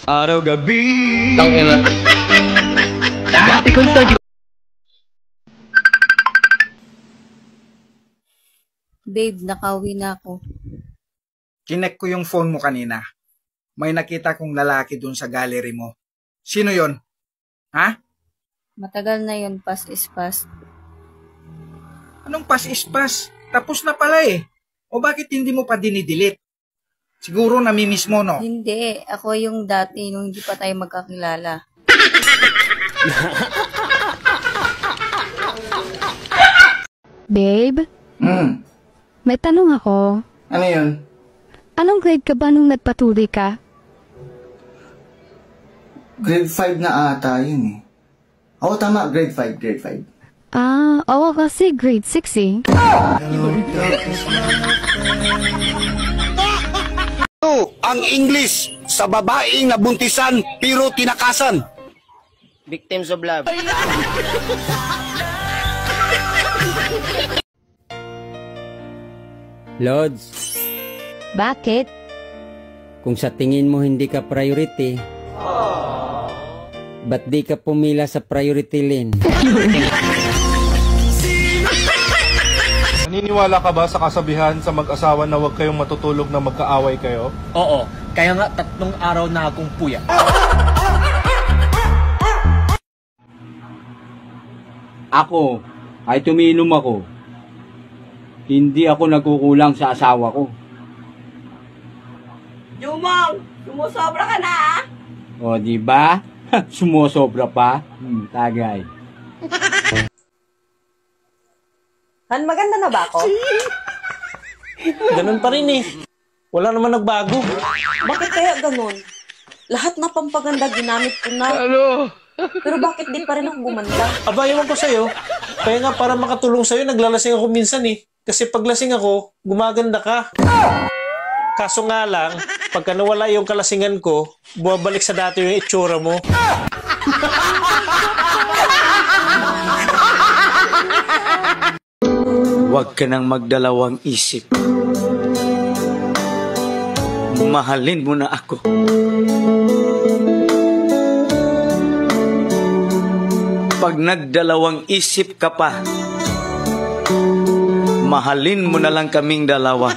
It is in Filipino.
Araw-gabi. Tangina. Dati ko sa Babe, nakauwi na ako. Kinek ko yung phone mo kanina. May nakita kong lalaki dun sa gallery mo. Sino yon? Ha? Matagal na yun, past is past. Anong pass is pass? Tapos na pala eh. O bakit hindi mo pa dinidelete? Siguro namimiss mo, no? Hindi, ako yung dati nung hindi pa tayo magkakilala. Babe, may tanong ako. Ano yun? Anong grade ka ba nung nagpatuloy ka? Grade 5 na ata yun eh. Oo, tama. Grade 5, grade 5. Oo kasi grade 6 eh. Ang English sa babaeng nabuntisan pero tinakasan. Victims of love. Lods, Bakit? kung sa tingin mo hindi ka priority, ba't di ka pumila sa priority lane? Naniniwala ka ba sa kasabihan sa mag-asawa na huwag kayong matutulog na magkaaway kayo? Oo, kaya nga 3 araw na akong puya. Ako, ay tuminom ako. Hindi ako nagkukulang sa asawa ko. Jumong, sumusobra ka na ah. O, di ba? Sumusobra pa. Tagay. Han, maganda na ba ako? Ganun pa rin eh. Wala naman nagbago. Bakit kaya ganun? Lahat na pampaganda ginamit ko na. Pero bakit di pa rin ako gumanda? Aba, ewan ko sa'yo. Kaya nga para makatulong sa'yo, naglalasing ako minsan eh. Kasi paglasing ako, gumaganda ka. Kaso nga lang, pagka nawala yung kalasingan ko, bumabalik sa dati yung itsura mo. Huwag ka nang magdalawang isip. Mahalin mo na ako. Pag nagdalawang isip ka pa, mahalin mo na lang kaming dalawa.